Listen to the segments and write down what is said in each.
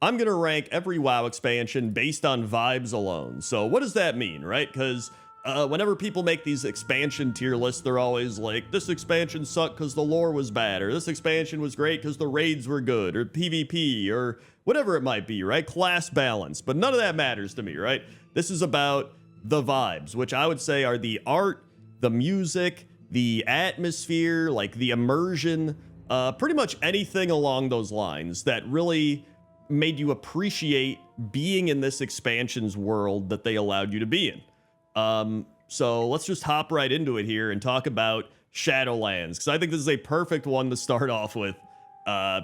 I'm going to rank every WoW expansion based on vibes alone. So what does that mean, right? Because whenever people make these expansion tier lists, they're always like, this expansion sucked because the lore was bad, or this expansion was great because the raids were good, or PvP, or whatever it might be, right? Class balance. But none of that matters to me, right? This is about the vibes, which I would say are the art, the music, the atmosphere, like the immersion, pretty much anything along those lines that really made you appreciate being in this expansion's world that they allowed you to be in. So let's just hop right into it here and talk about Shadowlands, because I think this is a perfect one to start off with,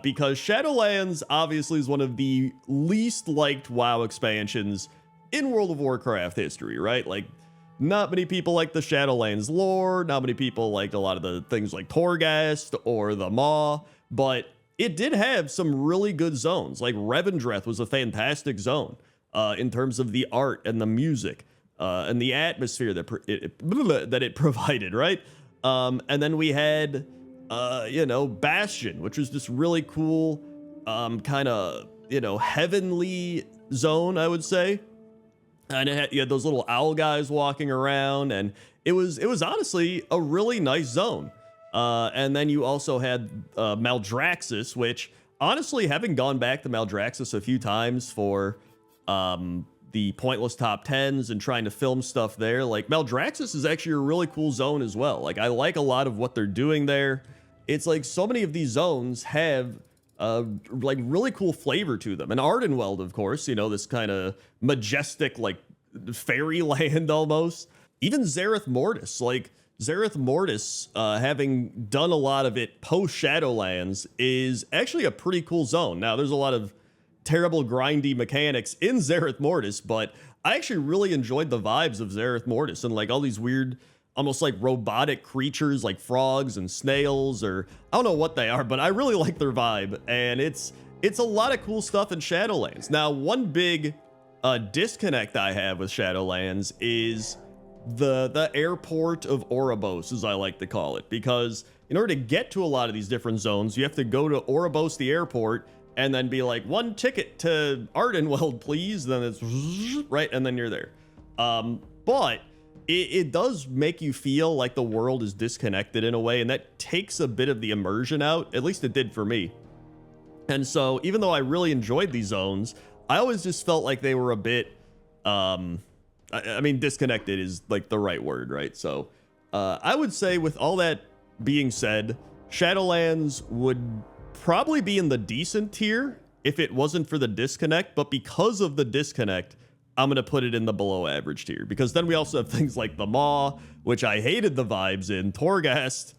because Shadowlands obviously is one of the least liked WoW expansions in World of Warcraft history, right? Like, not many people like the Shadowlands lore, not many people liked a lot of the things like Torghast or the Maw, but it did have some really good zones. Like Revendreth was a fantastic zone in terms of the art and the music and the atmosphere that it provided, right? And then we had, Bastion, which was this really cool kind of, heavenly zone, I would say. And you had those little owl guys walking around, and it was honestly a really nice zone. And then you also had Maldraxxus, which honestly, having gone back to Maldraxxus a few times for the pointless top 10s and trying to film stuff there, like Maldraxxus is actually a really cool zone as well. Like, I like a lot of what they're doing there. It's like so many of these zones have like really cool flavor to them. And Ardenweld, of course, this kind of majestic, like fairyland almost. Even Zereth Mortis, like Zereth Mortis, having done a lot of it post Shadowlands, is actually a pretty cool zone. Now, there's a lot of terrible grindy mechanics in Zereth Mortis, but I actually really enjoyed the vibes of Zereth Mortis and like all these weird, almost like robotic creatures like frogs and snails, or I don't know what they are, but I really like their vibe. And it's a lot of cool stuff in Shadowlands. Now, one big disconnect I have with Shadowlands is the airport of Oribos, as I like to call it, because in order to get to a lot of these different zones, you have to go to Oribos, the airport, and then be like, one ticket to Ardenweld, please. Then it's right, and then you're there. But it does make you feel like the world is disconnected in a way, and that takes a bit of the immersion out. At least it did for me. And so even though I really enjoyed these zones, I always just felt like they were a bit, I mean, disconnected is like the right word, right? So I would say, with all that being said, Shadowlands would probably be in the decent tier if it wasn't for the disconnect, but because of the disconnect, I'm going to put it in the below average tier, because then we also have things like the Maw, which I hated the vibes in. Torghast,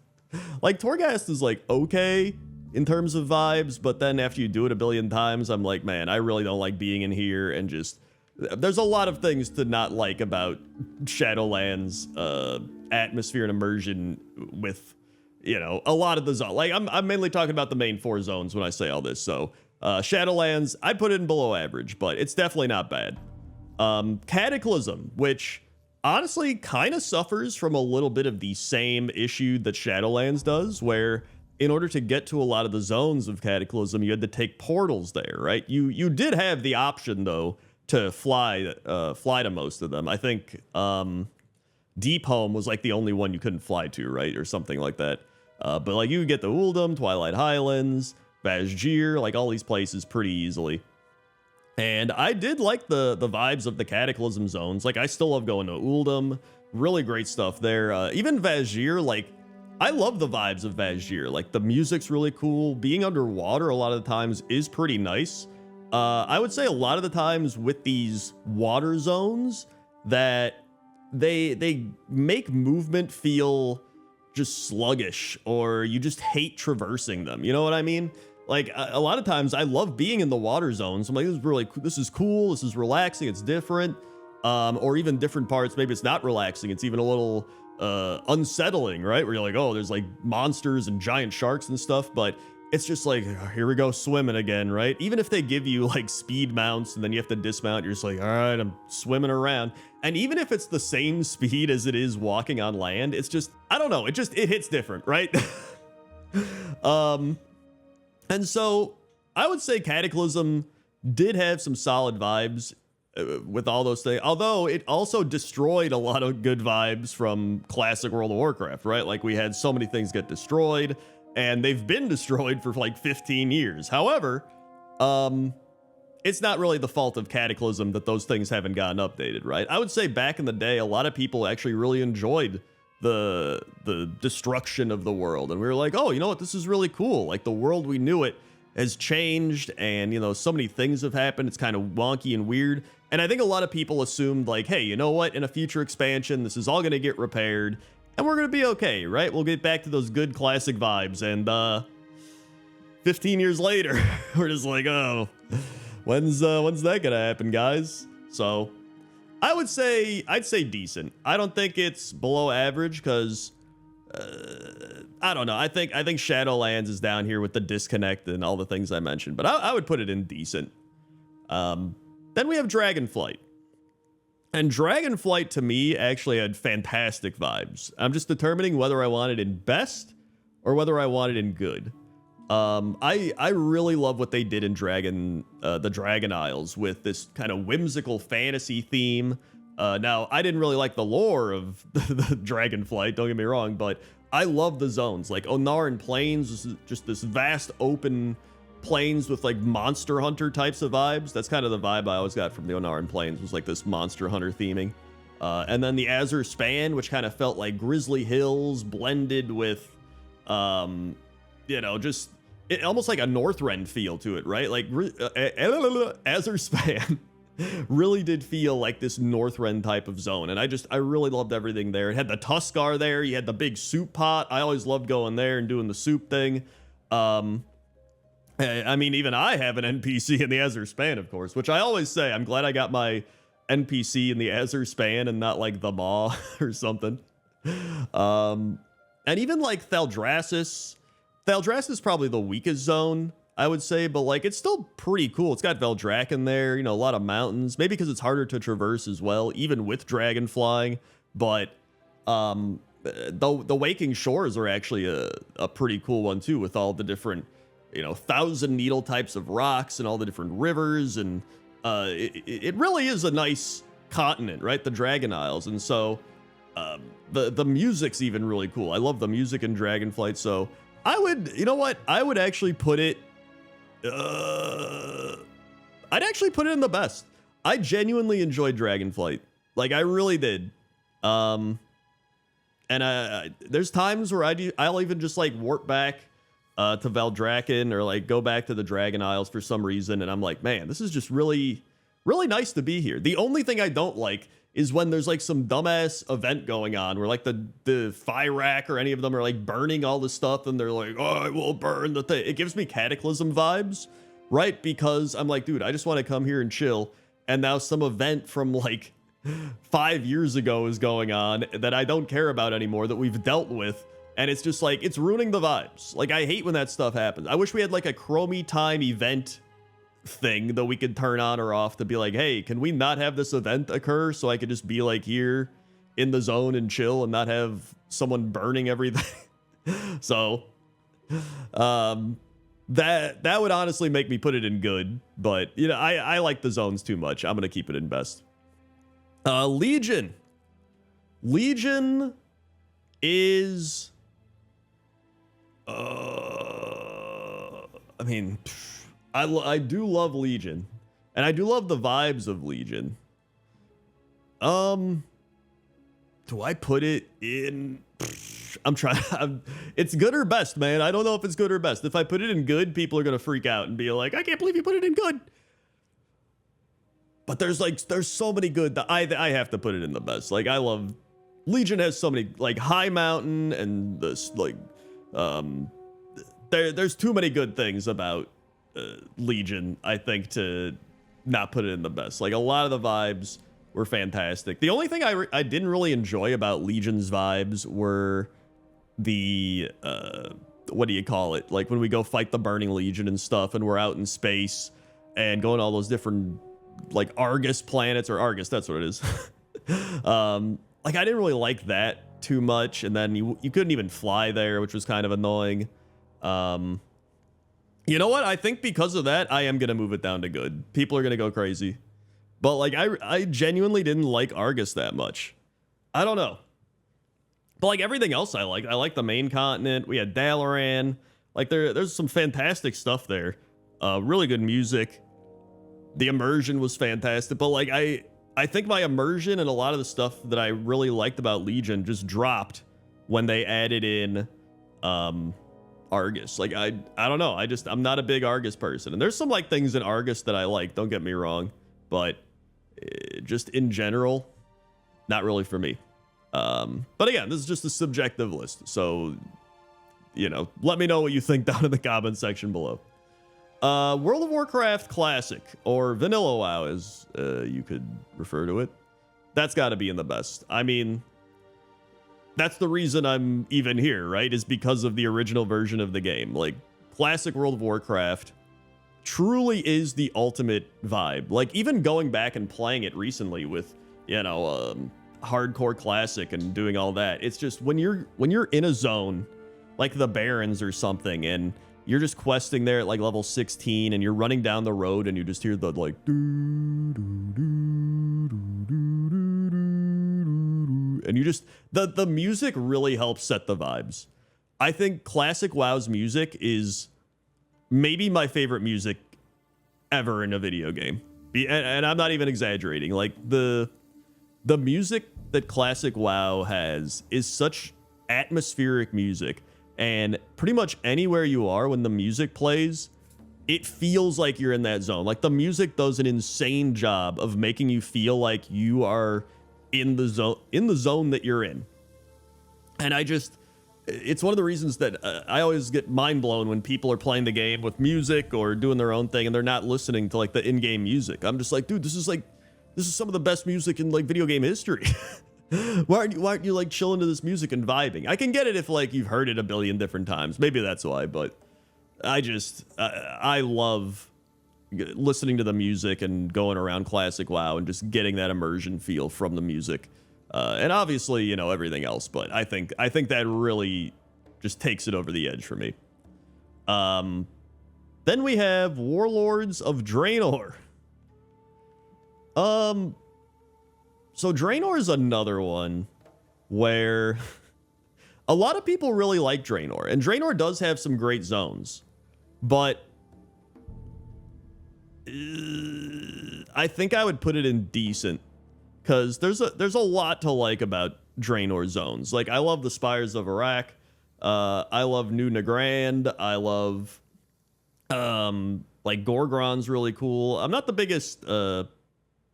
like Torghast is like okay in terms of vibes, but then after you do it a billion times, I'm like, man, I really don't like being in here. And just, there's a lot of things to not like about Shadowlands atmosphere and immersion with, a lot of the zone. Like, I'm mainly talking about the main 4 zones when I say all this. So Shadowlands, I put it in below average, but it's definitely not bad. Cataclysm, which honestly kind of suffers from a little bit of the same issue that Shadowlands does, where in order to get to a lot of the zones of Cataclysm, you had to take portals there, right? You did have the option, though, to fly to most of them. I think Deep Home was like the only one you couldn't fly to, right? Or something like that. But like you could get the Uldum, Twilight Highlands, Vazjir, like all these places pretty easily. And I did like the vibes of the Cataclysm zones. Like, I still love going to Uldum. Really great stuff there. Even Vazjir, like, I love the vibes of Vazjir. Like, the music's really cool. Being underwater a lot of the times is pretty nice. I would say a lot of the times with these water zones that they make movement feel just sluggish, or you just hate traversing them. You know what I mean? Like, a lot of times I love being in the water zones. I'm like, this is cool. This is relaxing. It's different. Or even different parts. Maybe it's not relaxing. It's even a little unsettling, right? Where you're like, oh, there's like monsters and giant sharks and stuff. But it's just like, oh, here we go swimming again, right? Even if they give you like speed mounts and then you have to dismount, you're just like, all right, I'm swimming around. And even if it's the same speed as it is walking on land, it's just, I don't know. It hits different, right? And so I would say Cataclysm did have some solid vibes with all those things. Although it also destroyed a lot of good vibes from classic World of Warcraft, right? Like we had so many things get destroyed, and they've been destroyed for like 15 years. However, it's not really the fault of Cataclysm that those things haven't gotten updated, right? I would say back in the day, a lot of people actually really enjoyed the destruction of the world, and we were like, oh, you know what, this is really cool. Like the world we knew it has changed, and you know, so many things have happened. It's kind of wonky and weird. And I think a lot of people assumed like, hey, you know what, in a future expansion, this is all going to get repaired and we're going to be okay, right? We'll get back to those good classic vibes. And 15 years later, we're just like, oh, when's that going to happen, guys? So I'd say decent. I don't think it's below average because I don't know. I think Shadowlands is down here with the disconnect and all the things I mentioned, but I would put it in decent. Then we have Dragonflight. And Dragonflight to me actually had fantastic vibes. I'm just determining whether I want it in best or whether I want it in good. I really love what they did in the Dragon Isles with this kind of whimsical fantasy theme. Now, I didn't really like the lore of the Dragonflight, don't get me wrong, but I love the zones. Like Onaran Plains is just this vast open plains with like Monster Hunter types of vibes. That's kind of the vibe I always got from the Onaran Plains, was like this Monster Hunter theming. And then the Azure Span, which kind of felt like Grizzly Hills blended with, you know, just almost like a Northrend feel to it, right? Like Azure Span really did feel like this Northrend type of zone. And I really loved everything there. It had the Tuskar there. You had the big soup pot. I always loved going there and doing the soup thing. I mean, even I have an NPC in the Azure Span, of course, which I always say, I'm glad I got my NPC in the Azure Span and not like the Maw or something. And even like Thaldraszus is probably the weakest zone, I would say, but like it's still pretty cool. It's got Veldraken there, you know, a lot of mountains, maybe because it's harder to traverse as well, even with dragon flying. But the Waking Shores are actually a pretty cool one too, with all the different, you know, Thousand Needle types of rocks and all the different rivers. And it really is a nice continent, right? The Dragon Isles. And so the music's even really cool. I love the music in Dragonflight. So I would, you know what? I would actually put it, I'd actually put it in the best. I genuinely enjoyed Dragonflight. Like I really did. And there's times where I'll even just like warp back to Veldraken or like go back to the Dragon Isles for some reason, and I'm like, man, this is just really, really nice to be here. The only thing I don't like is when there's like some dumbass event going on where like the Fyrak or any of them are like burning all the stuff and they're like, oh, I will burn the thing. It gives me Cataclysm vibes, right? Because I'm like, dude, I just want to come here and chill, and now some event from like 5 years ago is going on that I don't care about anymore, that we've dealt with. And it's just like, it's ruining the vibes. Like, I hate when that stuff happens. I wish we had like a Chromie time event thing that we could turn on or off to be like, hey, can we not have this event occur so I could just be like here in the zone and chill and not have someone burning everything? So, that would honestly make me put it in good. But, you know, I like the zones too much. I'm going to keep it in best. Legion. Legion is... I mean, I do love Legion, and I do love the vibes of Legion. Do I put it in? I'm trying. It's good or best, man. I don't know if it's good or best. If I put it in good, people are gonna freak out and be like, I can't believe you put it in good. But there's so many good that I have to put it in the best. Like, I love Legion. Has so many, like High Mountain and this, like, there's too many good things about Legion, I think, to not put it in the best. Like, a lot of the vibes were fantastic. The only thing I didn't really enjoy about Legion's vibes were the what do you call it? Like when we go fight the Burning Legion and stuff, and we're out in space and going all those different like Argus planets, or Argus, that's what it is. Like, I didn't really like that too much, and then you couldn't even fly there, which was kind of annoying. And You know what? I think because of that, I am going to move it down to good. People are going to go crazy. But like, I genuinely didn't like Argus that much. I don't know. But like everything else I like the main continent. We had Dalaran. Like there's some fantastic stuff there. Really good music. The immersion was fantastic. But like I think my immersion and a lot of the stuff that I really liked about Legion just dropped when they added in Argus. Like I don't know. I'm not a big Argus person. And there's some like things in Argus that I like, don't get me wrong, but just in general, not really for me. But again, this is just a subjective list. So, you know, let me know what you think down in the comment section below. World of Warcraft Classic, or Vanilla WoW as you could refer to it. That's got to be in the best. I mean, that's the reason I'm even here, right? Is because of the original version of the game. Like, Classic World of Warcraft truly is the ultimate vibe. Like, even going back and playing it recently with, you know, hardcore classic and doing all that, it's just when you're in a zone like the Barrens or something, and you're just questing there at like level 16, and you're running down the road, and you just hear the like and you just the music really helps set the vibes. I think Classic WoW's music is maybe my favorite music ever in a video game, and I'm not even exaggerating. Like the music that Classic WoW has is such atmospheric music, and pretty much anywhere you are when the music plays, it feels like you're in that zone. Like the music does an insane job of making you feel like you are in the zone that you're in. And it's one of the reasons that I always get mind blown when people are playing the game with music or doing their own thing and they're not listening to like the in-game music. I'm just like, dude, this is some of the best music in like video game history. Why aren't you like chilling to this music and vibing? I can get it if like you've heard it a billion different times. Maybe that's why, but I love listening to the music and going around Classic WoW and just getting that immersion feel from the music. And obviously, you know, everything else, but I think that really just takes it over the edge for me. Then we have Warlords of Draenor. So Draenor is another one where a lot of people really like Draenor, and Draenor does have some great zones, but I think I would put it in decent, because there's a lot to like about Draenor zones. Like, I love the Spires of Iraq. I love New Nagrand. I love like Gorgron's really cool. I'm not the biggest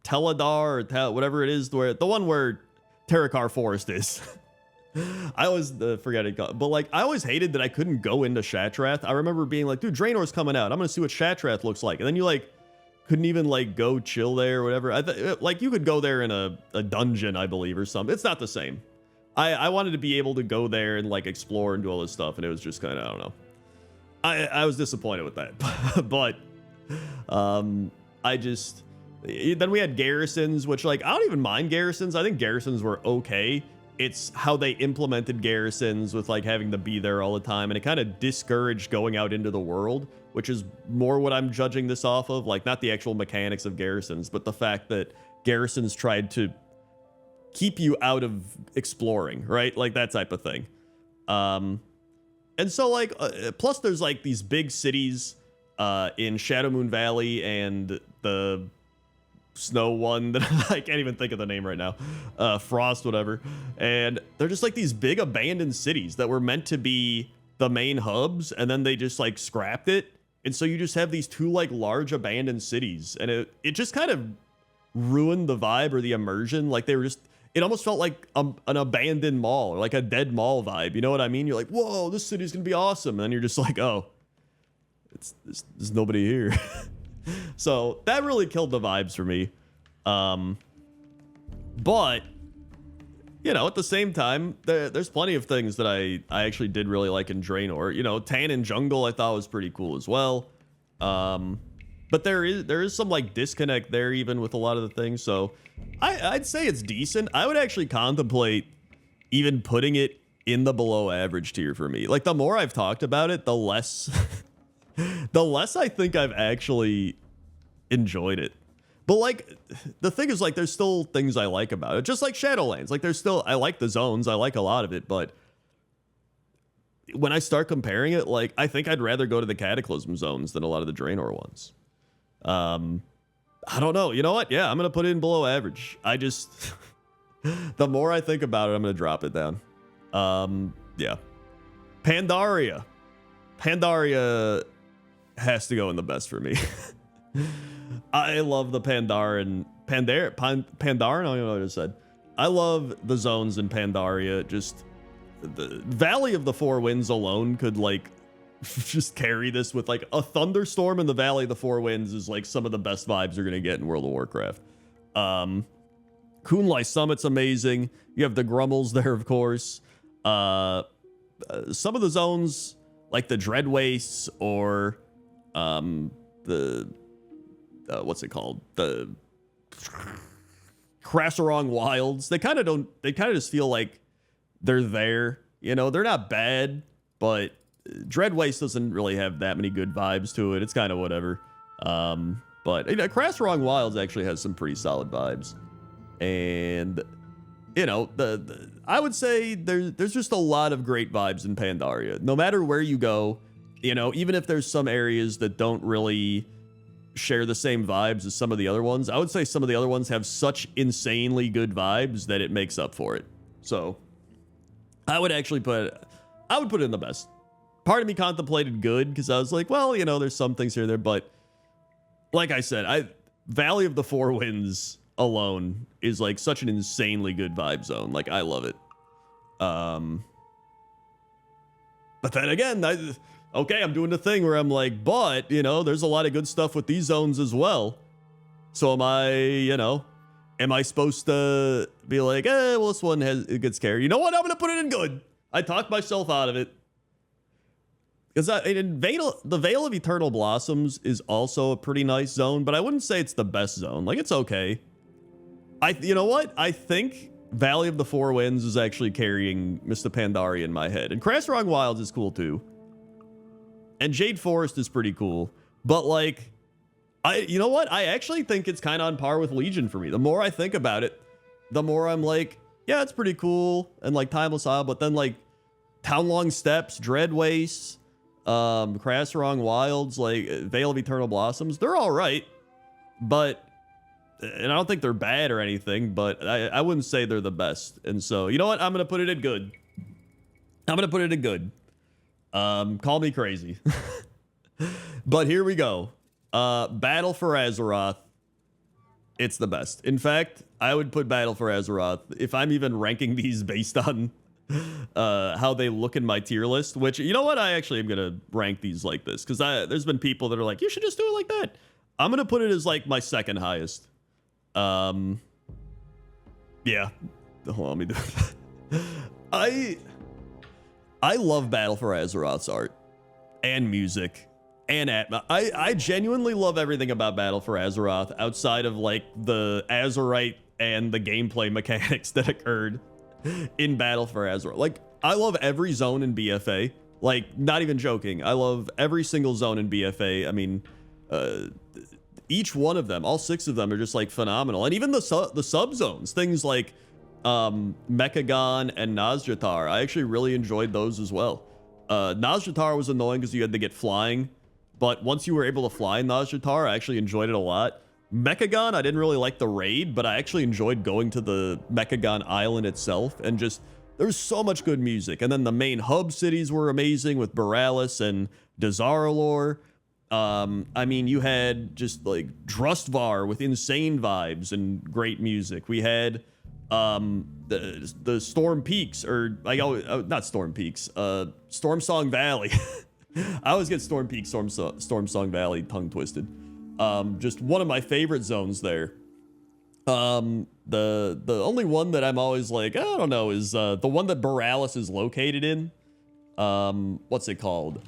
Teledar or whatever it is, the one where Terakar Forest is. I always forget it, but like I always hated that I couldn't go into Shattrath. I remember being like, dude, Draenor's coming out, I'm gonna see what Shattrath looks like, and then you like couldn't even like go chill there or whatever. Like you could go there in a dungeon, I believe, or something. It's not the same. I wanted to be able to go there and like explore and do all this stuff, and it was just kind of, I don't know. I was disappointed with that. But then we had garrisons, which like I don't even mind garrisons. I think garrisons were okay. It's how they implemented garrisons with like having to be there all the time, and it kind of discouraged going out into the world, which is more what I'm judging this off of. Like, not the actual mechanics of garrisons, but the fact that garrisons tried to keep you out of exploring, right? Like that type of thing. And so like, plus there's like these big cities in Shadowmoon Valley and the snow one that I can't even think of the name right now, Frost, whatever. And they're just like these big abandoned cities that were meant to be the main hubs, and then they just like scrapped it. And so you just have these two like large abandoned cities, and it just kind of ruined the vibe or the immersion. Like they were just, it almost felt like an abandoned mall or like a dead mall vibe. You know what I mean? You're like, whoa, this city's gonna be awesome. And then you're just like, oh, there's nobody here. So that really killed the vibes for me. But you know, at the same time, there's plenty of things that I actually did really like in Draenor. You know, Tannin Jungle I thought was pretty cool as well. But there is some like disconnect there even with a lot of the things. So I'd say it's decent. I would actually contemplate even putting it in the below average tier for me. Like the more I've talked about it, the less the less I think I've actually enjoyed it. But like, the thing is, like, there's still things I like about it. Just like Shadowlands. Like, there's still, I like the zones. I like a lot of it. But when I start comparing it, like, I think I'd rather go to the Cataclysm zones than a lot of the Draenor ones. I don't know. You know what? Yeah, I'm going to put it in below average. I just, the more I think about it, I'm going to drop it down. Yeah. Pandaria. Pandaria has to go in the best for me. I love the Pandaran. Pandaran? I don't even know what I just said. I love the zones in Pandaria. Just the Valley of the Four Winds alone could like just carry this with like a thunderstorm in the Valley of the Four Winds is like some of the best vibes you're gonna get in World of Warcraft. Kunlai Summit's amazing. You have the Grummels there, of course. Some of the zones like the Dread Wastes or the what's it called? The Krasarong Wilds. They kind of just feel like they're there. You know, they're not bad, but Dread Waste doesn't really have that many good vibes to it. It's kind of whatever. But you know, Krasarong Wilds actually has some pretty solid vibes. And you know, I would say there's just a lot of great vibes in Pandaria. No matter where you go, you know, even if there's some areas that don't really share the same vibes as some of the other ones, I would say some of the other ones have such insanely good vibes that it makes up for it. So I would put it in the best. Part of me contemplated good because I was like, well, you know, there's some things here and there, but like I said, Valley of the Four Winds alone is like such an insanely good vibe zone. Like, I love it. But then again, okay, I'm doing the thing where I'm like, but, you know, there's a lot of good stuff with these zones as well. So am I supposed to be like, well, this one it gets scary. You know what? I'm going to put it in good. I talked myself out of it. Because the Veil of Eternal Blossoms is also a pretty nice zone, but I wouldn't say it's the best zone. Like, it's okay. You know what? I think Valley of the Four Winds is actually carrying Mr. Pandaria in my head. And Krasarong Wilds is cool too. And Jade Forest is pretty cool. But like, you know what? I actually think it's kind of on par with Legion for me. The more I think about it, the more I'm like, yeah, it's pretty cool. And like Timeless Isle, but then like Townlong Steppes, Dread Wastes, Krasarong Wilds, like Veil of Eternal Blossoms, they're all right. But, and I don't think they're bad or anything, but I wouldn't say they're the best. And so, you know what? I'm going to put it in good. Call me crazy. But here we go. Battle for Azeroth. It's the best. In fact, I would put Battle for Azeroth, if I'm even ranking these based on how they look in my tier list, which, you know what? I actually am going to rank these like this, because there's been people that are like, you should just do it like that. I'm going to put it as like my second highest. Yeah. Hold on, let me do it. I love Battle for Azeroth's art and music and I genuinely love everything about Battle for Azeroth outside of like the Azerite and the gameplay mechanics that occurred in Battle for Azeroth. Like, I love every zone in BFA. Like, not even joking. I love every single zone in BFA. I mean, each one of them, all 6 of them are just like phenomenal. And even the subzones, things like Mechagon and Nazjatar, I actually really enjoyed those as well. Nazjatar was annoying because you had to get flying, but once you were able to fly in Nazjatar, I actually enjoyed it a lot. Mechagon, I didn't really like the raid, but I actually enjoyed going to the Mechagon Island itself, and just, there's so much good music. And then the main hub cities were amazing with Borealis and Dazar'alor. I mean, you had just like Drustvar with insane vibes and great music. We had the Storm Peaks, or like, not Storm Peaks, Stormsong Valley. I always get Storm Peaks, Stormsong Valley tongue twisted. Just one of my favorite zones there. The only one that I'm always like, I don't know, is the one that Borealis is located in. What's it called?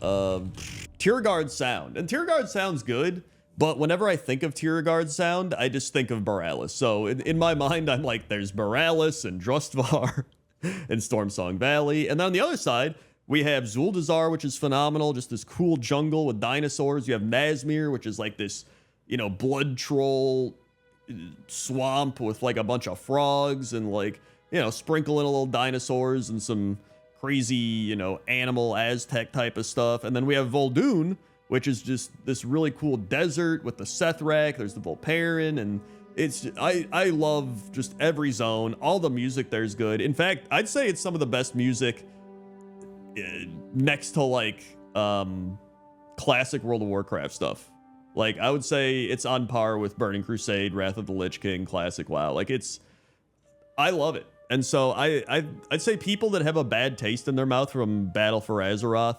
Tiergard Sound. And Tiergard sounds good, but whenever I think of Tiergard Sound, I just think of Borealis. So in my mind, I'm like, there's Borealis and Drustvar and Stormsong Valley. And then on the other side, We have Zuldazar, which is phenomenal, just this cool jungle with dinosaurs. You have Nazmir, which is like this, you know, blood troll swamp with like a bunch of frogs and like, you know, sprinkle in a little dinosaurs and some crazy, you know, animal Aztec type of stuff. And then we have Vol'dun, which is just this really cool desert with the Sethrak. There's the Volparen, and it's I love just every zone. All the music there's good. In fact, I'd say it's some of the best music next to like classic World of Warcraft stuff. Like I would say it's on par with Burning Crusade, Wrath of the Lich King, classic WoW. Like I love it. And so I'd say people that have a bad taste in their mouth from Battle for Azeroth,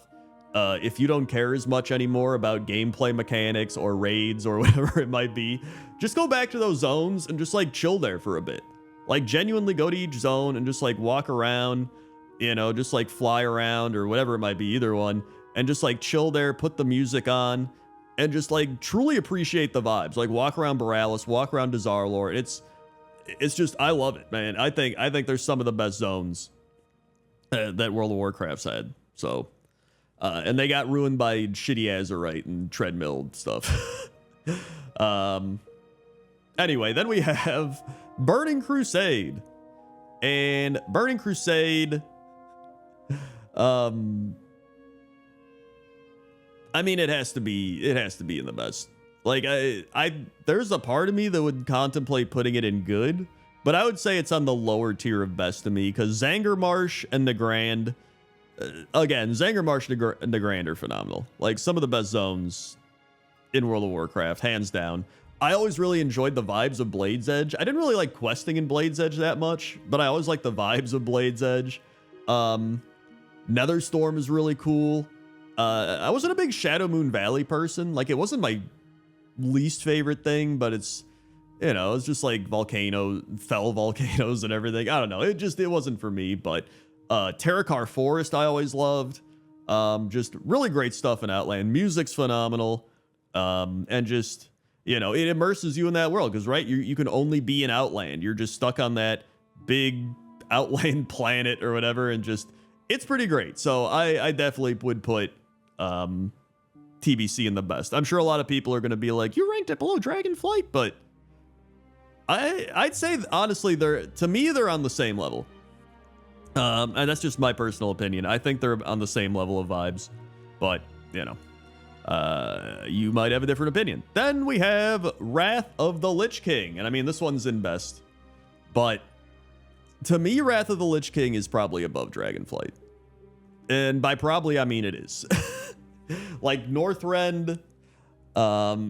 if you don't care as much anymore about gameplay mechanics or raids or whatever it might be, just go back to those zones and just like chill there for a bit. Like genuinely go to each zone and just like walk around, you know, just like fly around or whatever it might be, either one, and just like chill there, put the music on, and just like truly appreciate the vibes. Like walk around Borealis, walk around Dazar'alor. It's just, I love it, man. I think there's some of the best zones that World of Warcraft's had. So, and they got ruined by shitty Azerite and treadmill stuff. Anyway, then we have Burning Crusade. And Burning Crusade, I mean, it has to be in the best. Like there's a part of me that would contemplate putting it in good, but I would say it's on the lower tier of best to me, because Zangarmarsh and Nagrand, again, Zangarmarsh and Nagrand are phenomenal. Like some of the best zones in World of Warcraft, hands down. I always really enjoyed the vibes of Blade's Edge. I didn't really like questing in Blade's Edge that much, but I always liked the vibes of Blade's Edge. Netherstorm is really cool. I wasn't a big Shadow Moon Valley person. Like, it wasn't my least favorite thing, but it's, you know, it's just like fell volcanoes and everything. I don't know. It wasn't for me, but Terakar Forest I always loved. Just really great stuff in Outland. Music's phenomenal. And just, you know, it immerses you in that world, because, right, you can only be in Outland. You're just stuck on that big Outland planet or whatever, and just, it's pretty great. So I definitely would put TBC in the best. I'm sure a lot of people are going to be like, you ranked it below Dragonflight, but I'd say, honestly, they're on the same level. And that's just my personal opinion. I think they're on the same level of vibes, but, you know. You might have a different opinion. Then we have Wrath of the Lich King. And I mean, this one's in best. But to me, Wrath of the Lich King is probably above Dragonflight. And by probably, I mean it is. Like, Northrend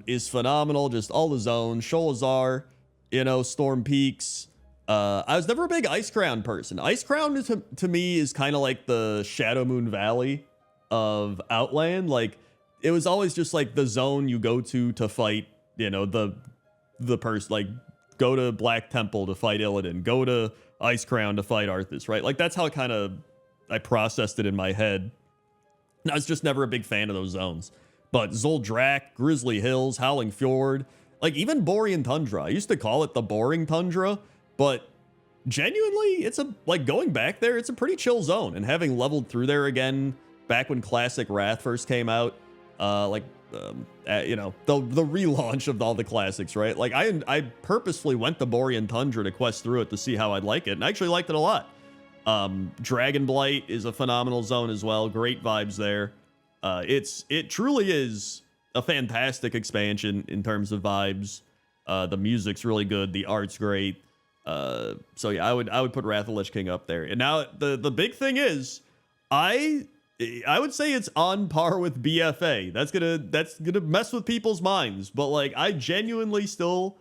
is phenomenal. Just all the zones. Sholazar, you know, Storm Peaks. I was never a big Icecrown person. Icecrown to me is kind of like the Shadow Moon Valley of Outland. Like, it was always just like the zone you go to fight, you know, the person, like, go to Black Temple to fight Illidan, go to Icecrown to fight Arthas, right? Like, that's how I processed it in my head. And I was just never a big fan of those zones. But Zuldrak, Grizzly Hills, Howling Fjord, like even Borean Tundra. I used to call it the boring tundra, but genuinely, it's going back there, it's a pretty chill zone. And having leveled through there again back when Classic Wrath first came out, you know, the relaunch of all the classics, right? Like I purposefully went to Borean Tundra to quest through it to see how I'd like it, and I actually liked it a lot. Dragonblight is a phenomenal zone as well. Great vibes there. It truly is a fantastic expansion in terms of vibes. The music's really good. The art's great. So yeah, I would put Wrath of the Lich King up there. And now the big thing is, I would say it's on par with BFA. That's gonna mess with people's minds, but like I genuinely still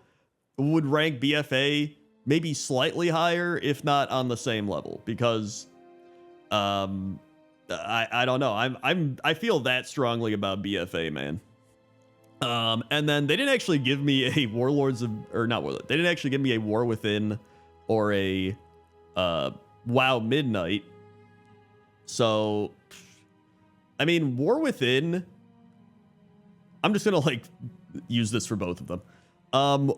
would rank BFA maybe slightly higher, if not on the same level, because I don't know. I feel that strongly about BFA, man. And then they didn't actually give me a they didn't actually give me a War Within or a WoW Midnight. So, I mean, War Within, I'm just gonna like use this for both of them.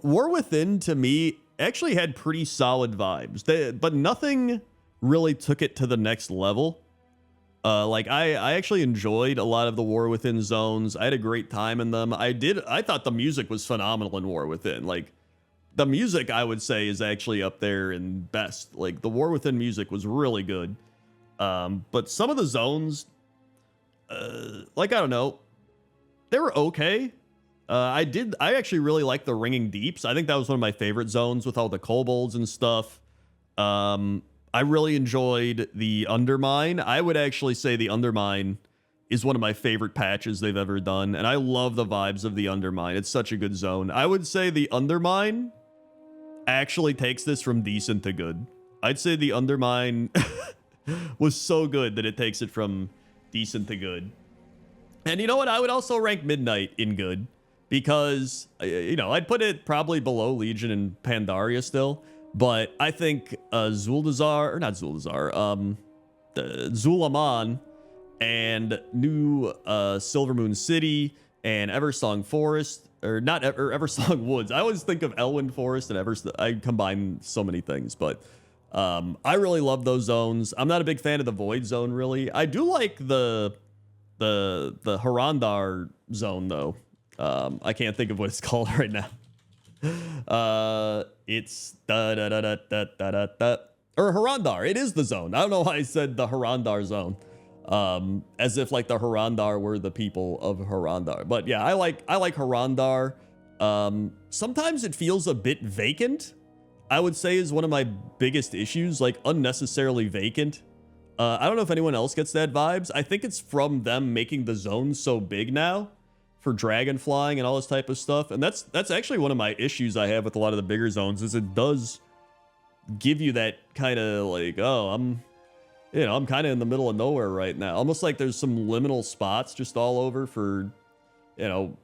War Within to me actually had pretty solid vibes, but nothing really took it to the next level. Like I actually enjoyed a lot of the War Within zones. I had a great time in them. I thought the music was phenomenal in War Within. Like the music, I would say, is actually up there in best. Like the War Within music was really good. But some of the zones, like, I don't know, they were okay. I actually really liked the Ringing Deeps. I think that was one of my favorite zones with all the kobolds and stuff. I really enjoyed the Undermine. I would actually say the Undermine is one of my favorite patches they've ever done, and I love the vibes of the Undermine. It's such a good zone. I would say the Undermine actually takes this from decent to good. I'd say the Undermine was so good that it takes it from decent to good. And you know what? I would also rank Midnight in good because, you know, I'd put it probably below Legion and Pandaria still. But I think Zuldazar, Zulaman and New Silvermoon City and Eversong Forest, or not Eversong Woods. I always think of Elwyn Forest and I combine so many things, but I really love those zones. I'm not a big fan of the Void Zone, really. I do like the Harandar zone, though. I can't think of what it's called right now. It's or Harandar. It is the zone. I don't know why I said the Harandar zone, as if like the Harandar were the people of Harandar. But yeah, I like Harandar. Sometimes it feels a bit vacant, I would say, is one of my biggest issues, like unnecessarily vacant. I don't know if anyone else gets that vibes. I think it's from them making the zone so big now for dragon flying and all this type of stuff. And that's actually one of my issues I have with a lot of the bigger zones, is it does give you that kind of like, oh, I'm kind of in the middle of nowhere right now. Almost like there's some liminal spots just all over for, you know,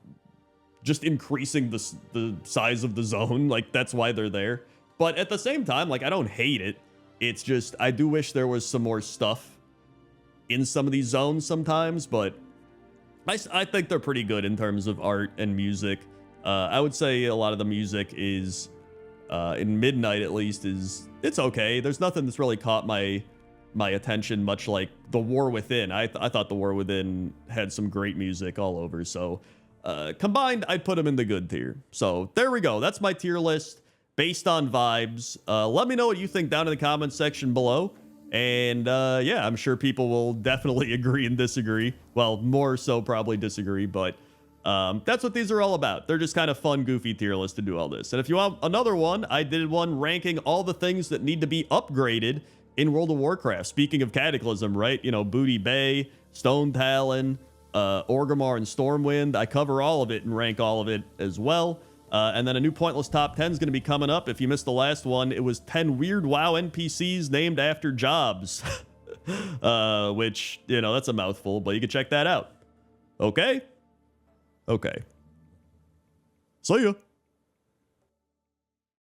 just increasing the size of the zone. Like that's why they're there. But at the same time, like I don't hate it. It's just, I do wish there was some more stuff in some of these zones sometimes, but I think they're pretty good in terms of art and music. I would say a lot of the music is, in Midnight at least, it's okay. There's nothing that's really caught my attention, much like the War Within. I thought the War Within had some great music all over. So combined, I'd put them in the good tier. So there we go. That's my tier list based on vibes. Let me know what you think down in the comments section below. And yeah, I'm sure people will definitely agree and disagree. Well, more so probably disagree, but that's what these are all about. They're just kind of fun, goofy tier lists to do all this. And if you want another one, I did one ranking all the things that need to be upgraded in World of Warcraft. Speaking of Cataclysm, right? You know, Booty Bay, Stone Talon, Orgrimmar, and Stormwind. I cover all of it and rank all of it as well. And then a new Pointless Top 10 is going to be coming up. If you missed the last one, it was 10 weird WoW NPCs named after jobs. Which, you know, that's a mouthful, but you can check that out. Okay? Okay. See ya.